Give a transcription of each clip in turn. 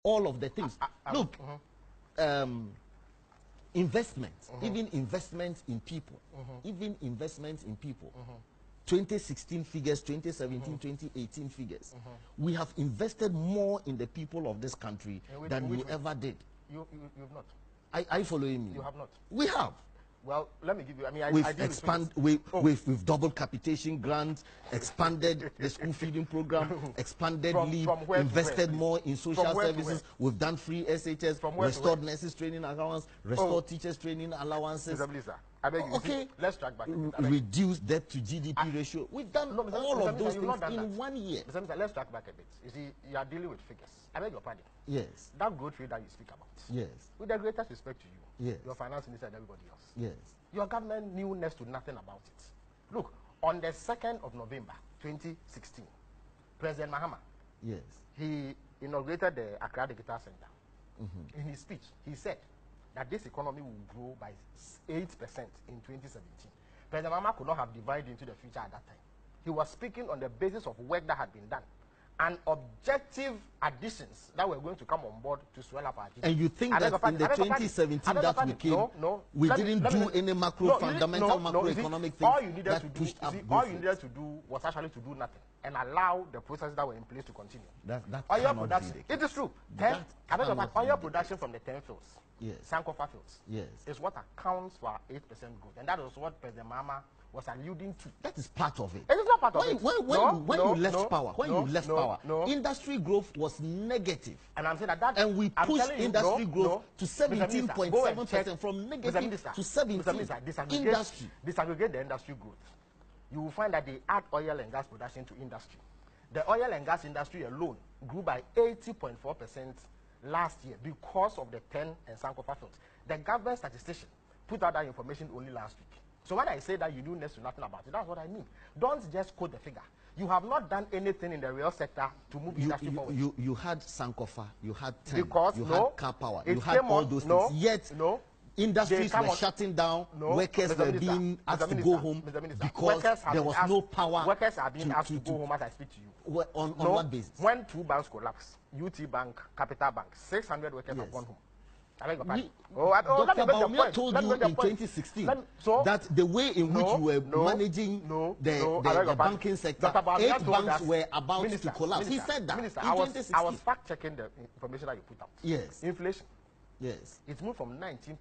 all of the things. Look, investments, even investments in people, 2016 figures, 2017, 2018 figures. We have invested more in the people of this country than we ever did. You've not. Are you following me? You have not. We have. Well, let me give you. I mean, we've doubled capitation grants, expanded the school feeding program, expanded leave, invested more in social services. We've done free SHS, restored nurses training allowance, restored teachers training allowances. I beg you. Okay, let's track back. Reduce debt to GDP ratio. We've done all of those things in 1 year. Mr. Minister, let's track back a bit. You see, you are dealing with figures. I beg your pardon. Yes. That growth rate that you speak about. Yes. With the greatest respect to you. Yes. Your finance minister and everybody else. Yes. Your government knew next to nothing about it. Look, on the 2nd of November, 2016, President Mahama, yes, he inaugurated the Accra Digital Center. In his speech, he said that this economy will grow by 8% in 2017. President Mahama could not have divided into the future at that time. He was speaking on the basis of work that had been done and objective additions that were going to come on board to swell up our GDP. And you think that in the 2017 that we came, we didn't do any fundamental macroeconomic things all you needed that to do, pushed up all you needed to do was actually to do nothing and allow the processes that were in place to continue. That oil production, it is true. Oil production from the 10 fields, yes, Sankofa fields, yes, is what accounts for our 8% growth. And that is what President Mahama was alluding to. That is part of it. It is not part of it. When you left power, industry growth was negative. And I'm saying that and we pushed industry growth to 17.7% from negative to 17%. Industry. Disaggregate the industry growth. You will find that they add oil and gas production to industry. The oil and gas industry alone grew by 80.4% last year because of the 10 and Sankofa fields. The government statistician put out that information only last week. So when I say that you do next to nothing about it, that's what I mean. Don't just quote the figure. You have not done anything in the real sector to move industry forward. You had Sankofa, you had TEN, because you had car power, you had all those things. Yet industries were shutting down, workers were being asked to go home because there was no power. Workers are being asked to go home as I speak to you. On what basis? When 2 banks collapsed, UT Bank, Capital Bank, 600 workers have gone home. Dr. Baumia told you in 2016 that the way in which you were managing the banking sector, 8 banks were about to collapse. He said that Minister, in 2016. I was fact-checking the information that you put out. Yes. Inflation. Yes. It moved from 19% to 15%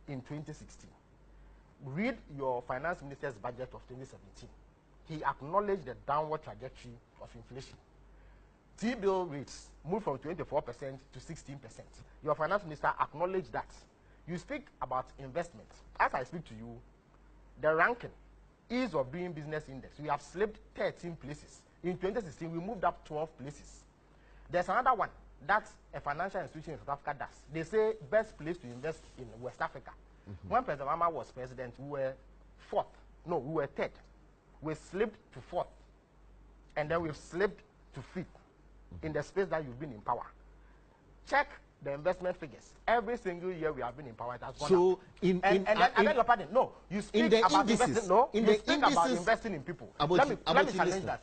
in 2016. Read your finance minister's budget of 2017. He acknowledged the downward trajectory of inflation. T-bill rates moved from 24% to 16%. Your finance minister acknowledged that. You speak about investment. As I speak to you, the ranking, ease of doing business index, we have slipped 13 places. In 2016, we moved up 12 places. There's another one that a financial institution in South Africa does. They say best place to invest in West Africa. When President Mahama was president, we were 4th. No, we were 3rd. We slipped to 4th. And then we've slipped to 5th. In the space that you've been in power. Check the investment figures. Every single year we have been in power, it has gone up. I beg your pardon. No, you speak about investing. No, you speak about investing in people. Let me challenge that.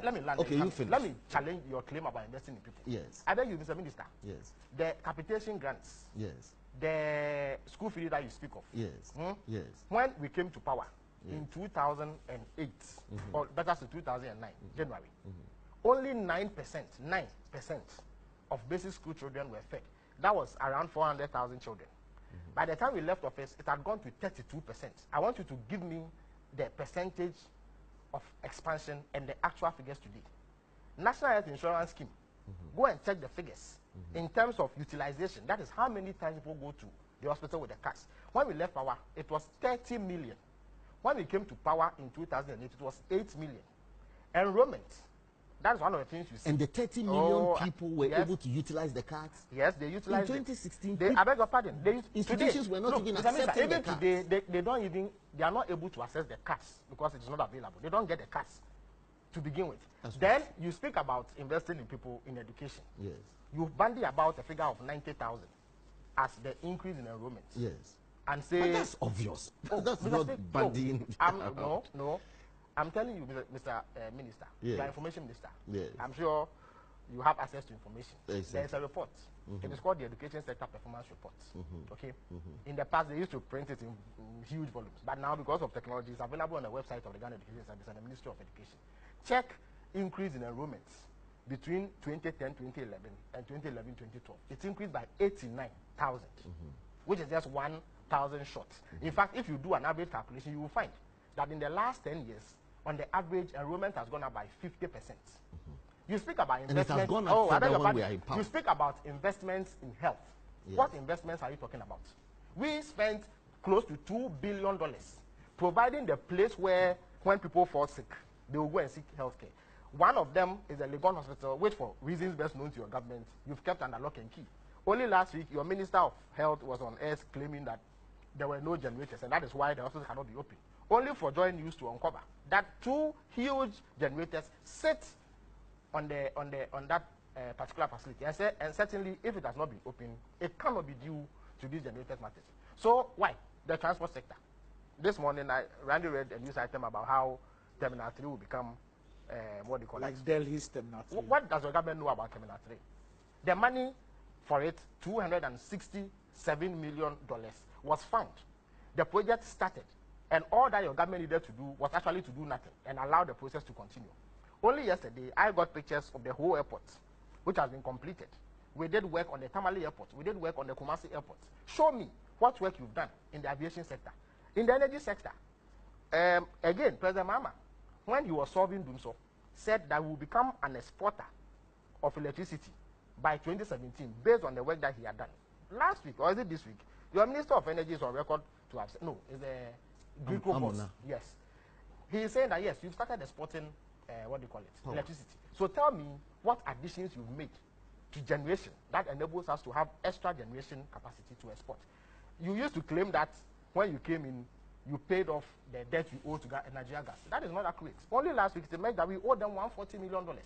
Let me land. Okay, you finish. Let me challenge your claim about investing in people. Yes. I beg you, Mr. Minister. Yes. The capitation grants. Yes. The school fees that you speak of. Yes. Yes. When we came to power in 2008, or better still 2009, January. Only 9% of basic school children were fed. That was around 400,000 children. By the time we left office, it had gone to 32%. I want you to give me the percentage of expansion and the actual figures today. National Health Insurance Scheme, go and check the figures in terms of utilization. That is how many times people go to the hospital with the cards. When we left power, it was 30 million. When we came to power in 2008, it was 8 million. Enrollment. That's one of the things you see. And the 30 million people were able to utilize the cards? Yes, they utilized in 2016. I beg your pardon. Institutions were not even accepting the cards. Today, they are not able to access the cards because it is not available. They don't get the cards to begin with. Then you speak about investing in people in education. Yes. You bandy about a figure of 90,000 as the increase in enrollment. Yes. And say... But that's obvious. That's not bandying. No. I'm telling you, Mr. Minister, you are information minister. Yes. I'm sure you have access to information. Exactly. There is a report. It is called the Education Sector Performance Report. Okay. In the past, they used to print it in huge volumes, but now because of technology, it's available on the website of the Ghana Education Service and the Ministry of Education. Check increase in enrollments between 2010, 2011, and 2011, 2012. It increased by 89,000, which is just 1,000 short. In fact, if you do an average calculation, you will find that in the last 10 years, on the average, enrollment has gone up by 50%. You speak about investment. And it has gone up further when we are in power. You speak about investments in health. Yes. What investments are you talking about? We spent close to $2 billion providing the place where, when people fall sick, they will go and seek health care. One of them is the Legon Hospital, which for reasons best known to your government, you've kept under lock and key. Only last week, your Minister of Health was on air claiming that there were no generators, and that is why the hospital cannot be open. Only for Joy News to uncover that 2 huge generators sit on that particular facility, and certainly if it has not been opened, it cannot be due to these generated matters. So why the transport sector? This morning, Randy read a news item about how Terminal 3 will become what do you call it? Like Delhi's Terminal 3. What does the government know about Terminal 3? The money for it, $267 million, was found. The project started, and all that your government needed to do was actually to do nothing and allow the process to continue. Only yesterday, I got pictures of the whole airport, which has been completed. We did work on the Tamale Airport. We did work on the Kumasi Airport. Show me what work you've done in the aviation sector. In the energy sector, again, President Mahama, when he was solving Dumso, said that we will become an exporter of electricity by 2017 based on the work that he had done. Last week, or is it this week, your Minister of Energy is on record to have said, no, it's a Greco boss. Yes. He is saying that, yes, you've started exporting what do you call it? Electricity. So tell me what additions you've made to generation that enables us to have extra generation capacity to export. You used to claim that when you came in, you paid off the debt you owe to Nigeria Gas. That is not accurate. Only last week, it meant that we owe them $140 million.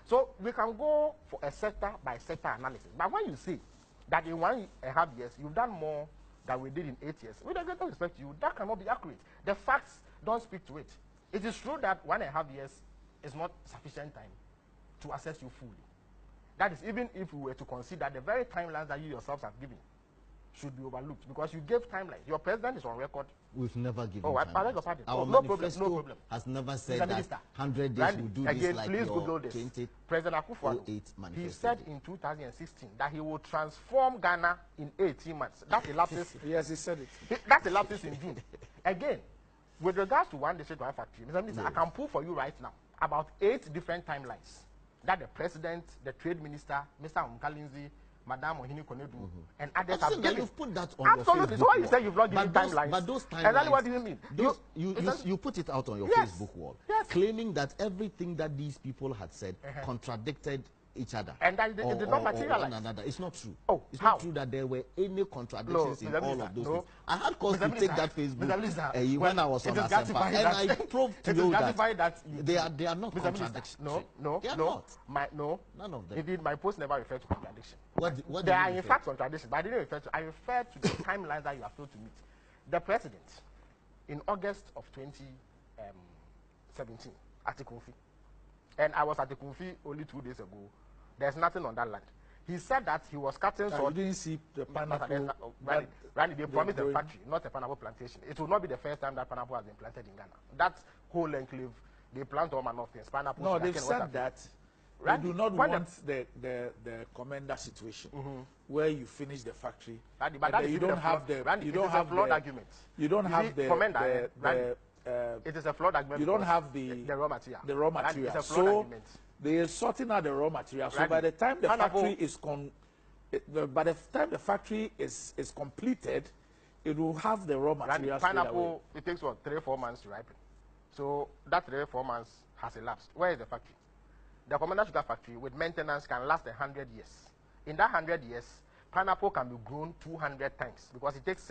So we can go for a sector by sector analysis. But when you say that in 1.5 years, you've done more than we did in 8 years, with a greater respect to you, that cannot be accurate. The facts don't speak to it. It is true that 1.5 years is not sufficient time to assess you fully. That is, even if we were to consider the very timelines that you yourselves have given should be overlooked, because you gave timelines. Your president is on record. We've never given timelines. I beg your pardon. Our no manifesto problem. has never said that 100 days will do again, this like please your Google this. 2008 President Akufo-Addo, he said in 2016 that he will transform Ghana in 18 months. That elapses. Yes, he said it. That elapses in June. Again, with regards to one district, one factory, Mr. Minister, I can prove for you right now about 8 different timelines that the president, the trade minister, Mr. Mkalinzi, Madam Ohini Konedu, and others have given. You've put that on Absolutely. your Facebook. So why you say you've not given timelines? But those timelines. Exactly what do you mean? You put it out on your Yes. Facebook wall, Yes. claiming that everything that these people had said contradicted each other. And that it did not materialize. One another. It's not true. Oh, it's how? not true that there were any contradictions in all of those things. I had cause Mr. to take that Facebook when I was on Asempa, and I proved to you that they are not contradictions. No, they are no, not. None of them. Indeed, my post never referred to contradiction. What there are in fact contradictions, but I didn't refer to. I referred to the timelines that you have failed to meet. The president, in August of 2017, at Ikunfi, and I was at Ikunfi only 2 days ago. There's nothing on that land. He said that he was cutting You didn't see the pineapple. Randy, they promised a factory, not a pineapple plantation. It will not be the first time that pineapple has been planted in Ghana. That whole enclave, they plant all manner of things. Pineapple. No, they've said that they do not want the commander situation where you finish the factory, Randy, but that you don't have the Randy, you don't have flawed the argument. You don't have the commander. It is a flawed argument. You don't have the raw material. The raw material. It's a flawed argument. They are sorting out the raw material. So by the time the factory is completed, it will have the raw material. Pineapple, it takes what, 3-4 months to ripen. So that 3-4 months has elapsed. Where is the factory? The Commander Sugar Factory with maintenance can last 100 years. In that 100 years, pineapple can be grown 200 times because it takes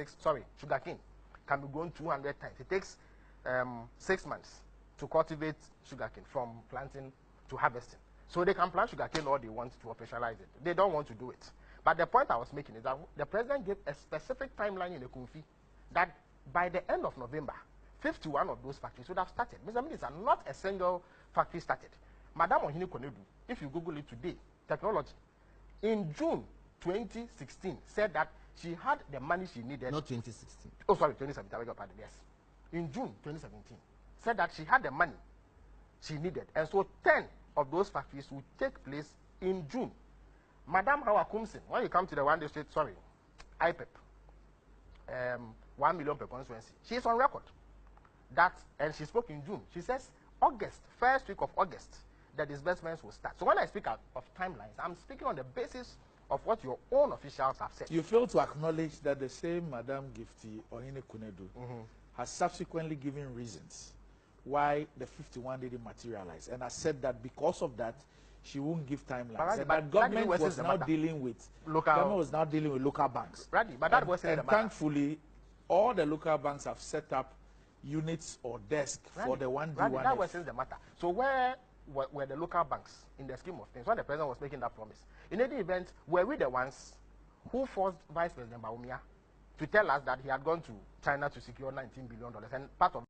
sugarcane can be grown 200 times. It takes 6 months to cultivate sugarcane from planting to harvesting. So they can plant sugarcane all they want to operationalize it. They don't want to do it. But the point I was making is that the president gave a specific timeline in the Kunfi that by the end of November, 51 of those factories would have started. Mr. Minister, not a single factory started. Madam Ohini Konedu, if you Google it today, technology. In June 2016, said that she had the money she needed. Not 2016. Oh, sorry, 2017. I beg your pardon. Yes. In June 2017, said that she had the money she needed, and so 10 of those factories would take place in June. Madam Hawa Kumsin, when you come to the one district, sorry, IPEP, 1 million per constituency, she is on record. That, and she spoke in June. She says August, first week of August, the disbursements will start. So when I speak of timelines, I'm speaking on the basis of what your own officials have said. You fail to acknowledge that the same Madam Gifty Ohine Kunedu has subsequently given reasons why the 51 didn't materialize, and has said that because of that, she won't give timelines. And that government was now dealing with local banks. But that was and thankfully, all the local banks have set up units or desks for the 1D, 1F. That was the matter. So where were the local banks in the scheme of things when the president was making that promise? In any event, were we the ones who forced Vice President Bawumia to tell us that he had gone to China to secure $19 billion, and part of